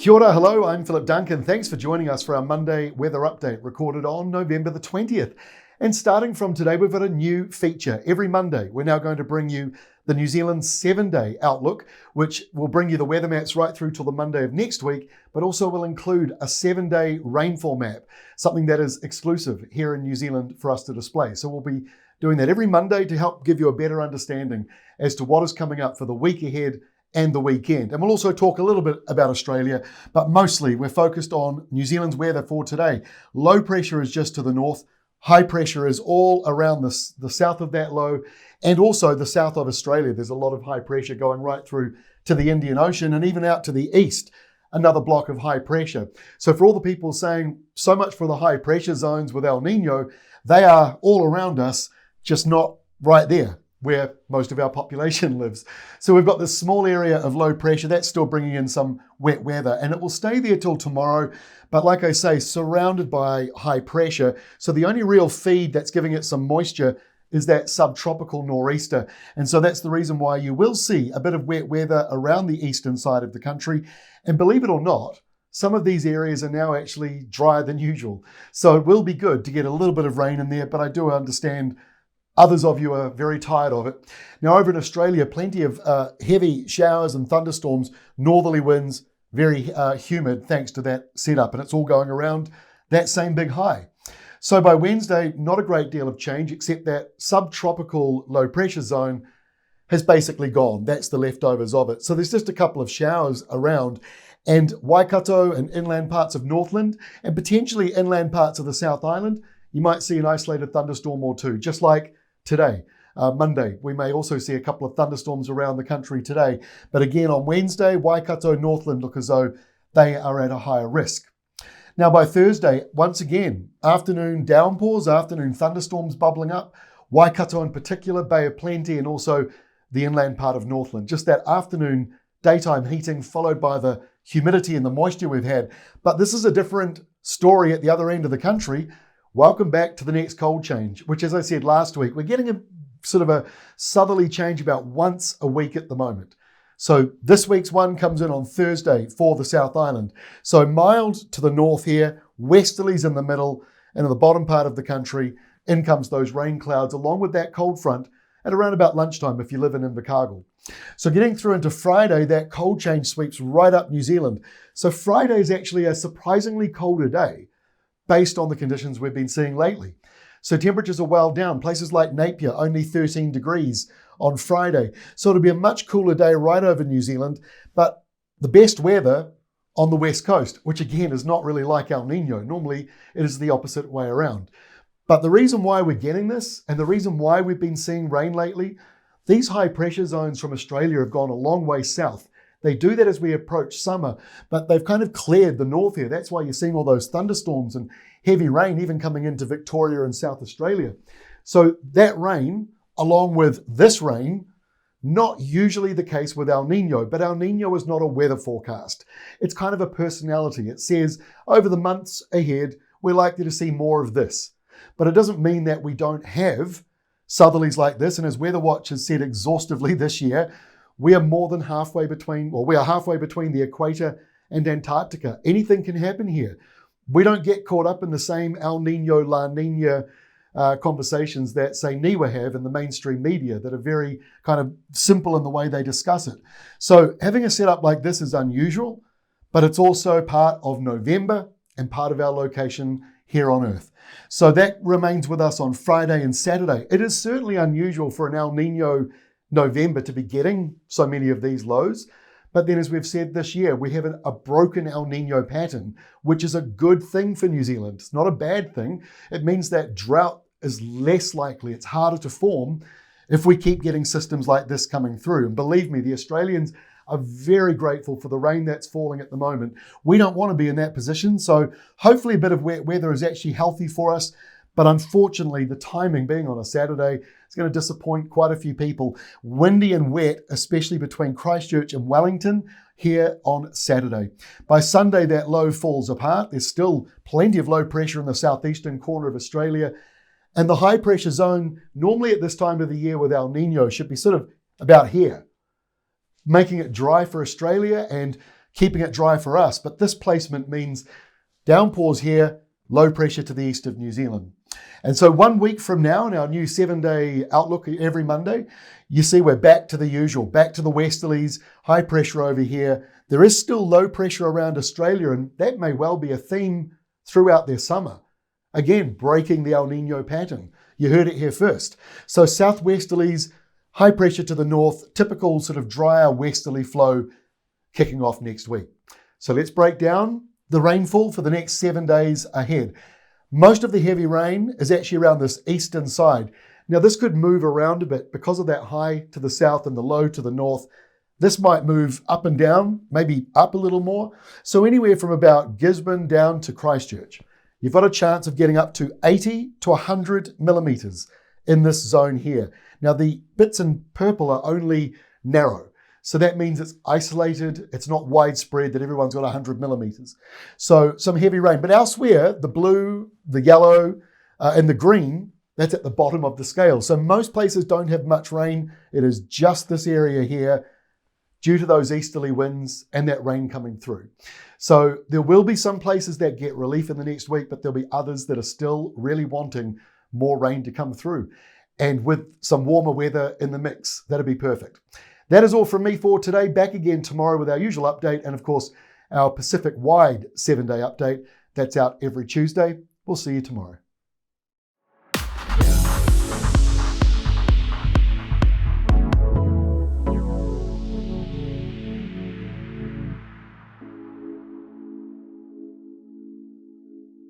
Kia ora, hello, I'm Philip Duncan. Thanks for joining us for our Monday weather update recorded on November the 20th. And starting from today, we've got a new feature. Every Monday, we're now going to bring you the New Zealand 7-day outlook, which will bring you the weather maps right through till the Monday of next week, but also will include a 7-day rainfall map, something that is exclusive here in New Zealand for us to display. So we'll be doing that every Monday to help give you a better understanding as to what is coming up for the week ahead and the weekend. And we'll also talk a little bit about Australia, but mostly we're focused on New Zealand's weather for today. Low pressure is just to the north. High pressure is all around the south of that low and also the south of Australia. There's a lot of high pressure going right through to the Indian Ocean and even out to the east, another block of high pressure. So for all the people saying so much for the high pressure zones with El Nino, they are all around us, just not right there where most of our population lives. So we've got this small area of low pressure that's still bringing in some wet weather, and it will stay there till tomorrow. But like I say, surrounded by high pressure. So the only real feed that's giving it some moisture is that subtropical nor'easter. And so that's the reason why you will see a bit of wet weather around the eastern side of the country. And believe it or not, some of these areas are now actually drier than usual. So it will be good to get a little bit of rain in there, but I do understand others of you are very tired of it. Now over in Australia, plenty of heavy showers and thunderstorms, northerly winds, very humid thanks to that setup, and it's all going around that same big high. So by Wednesday, not a great deal of change, except that subtropical low pressure zone has basically gone. That's the leftovers of it. So there's just a couple of showers around, and Waikato and inland parts of Northland and potentially inland parts of the South Island, you might see an isolated thunderstorm or two, just like today. Monday, we may also see a couple of thunderstorms around the country today. But again, on Wednesday, Waikato, Northland look as though they are at a higher risk. Now by Thursday, once again, afternoon downpours, afternoon thunderstorms bubbling up. Waikato in particular, Bay of Plenty, and also the inland part of Northland. Just that afternoon daytime heating followed by the humidity and the moisture we've had. But this is a different story at the other end of the country. Welcome back to the next cold change, which, as I said last week, we're getting a sort of a southerly change about once a week at the moment. So this week's one comes in on Thursday for the South Island. So mild to the north here, westerlies in the middle, and in the bottom part of the country, in comes those rain clouds along with that cold front at around about lunchtime if you live in Invercargill. So getting through into Friday, that cold change sweeps right up New Zealand. So Friday is actually a surprisingly colder day based on the conditions we've been seeing lately. So temperatures are well down. Places like Napier, only 13 degrees on Friday. So it'll be a much cooler day right over New Zealand, but the best weather on the west coast, which again is not really like El Nino. Normally it is the opposite way around. But the reason why we're getting this and the reason why we've been seeing rain lately, these high pressure zones from Australia have gone a long way south. They do that as we approach summer, but they've kind of cleared the north here. That's why you're seeing all those thunderstorms and heavy rain even coming into Victoria and South Australia. So that rain, along with this rain, not usually the case with El Nino, but El Nino is not a weather forecast. It's kind of a personality. It says over the months ahead, we're likely to see more of this. But it doesn't mean that we don't have southerlies like this. And as Weather Watch has said exhaustively this year, we are halfway between the equator and Antarctica. Anything can happen here. We don't get caught up in the same El Nino, La Nina conversations that, say, NIWA have in the mainstream media that are very kind of simple in the way they discuss it. So having a setup like this is unusual, but it's also part of November and part of our location here on Earth. So that remains with us on Friday and Saturday. It is certainly unusual for an El Nino November to be getting so many of these lows. But then as we've said this year, we have a broken El Nino pattern, which is a good thing for New Zealand. It's not a bad thing. It means that drought is less likely. It's harder to form if we keep getting systems like this coming through. And believe me, the Australians are very grateful for the rain that's falling at the moment. We don't want to be in that position. So hopefully a bit of wet weather is actually healthy for us. But unfortunately, the timing being on a Saturday is going to disappoint quite a few people. Windy and wet, especially between Christchurch and Wellington here on Saturday. By Sunday, that low falls apart. There's still plenty of low pressure in the southeastern corner of Australia. And the high pressure zone, normally at this time of the year with El Nino, should be sort of about here, making it dry for Australia and keeping it dry for us. But this placement means downpours here, low pressure to the east of New Zealand. And so 1 week from now, in our new 7-day outlook every Monday, you see we're back to the usual, back to the westerlies, high pressure over here. There is still low pressure around Australia, and that may well be a theme throughout their summer. Again, breaking the El Nino pattern. You heard it here first. So southwesterlies, high pressure to the north, typical sort of drier westerly flow kicking off next week. So let's break down the rainfall for the next 7 days ahead. Most of the heavy rain is actually around this eastern side. Now this could move around a bit because of that high to the south and the low to the north. This might move up and down, maybe up a little more. So anywhere from about Gisborne down to Christchurch, you've got a chance of getting up to 80 to 100 millimetres in this zone here. Now the bits in purple are only narrow. So that means it's isolated, it's not widespread that everyone's got 100 millimetres. So some heavy rain. But elsewhere, the blue, the yellow, and the green, that's at the bottom of the scale. So most places don't have much rain. It is just this area here due to those easterly winds and that rain coming through. So there will be some places that get relief in the next week, but there'll be others that are still really wanting more rain to come through. And with some warmer weather in the mix, that'll be perfect. That is all from me for today. Back again tomorrow with our usual update and, of course, our Pacific-wide 7-day update. That's out every Tuesday. We'll see you tomorrow.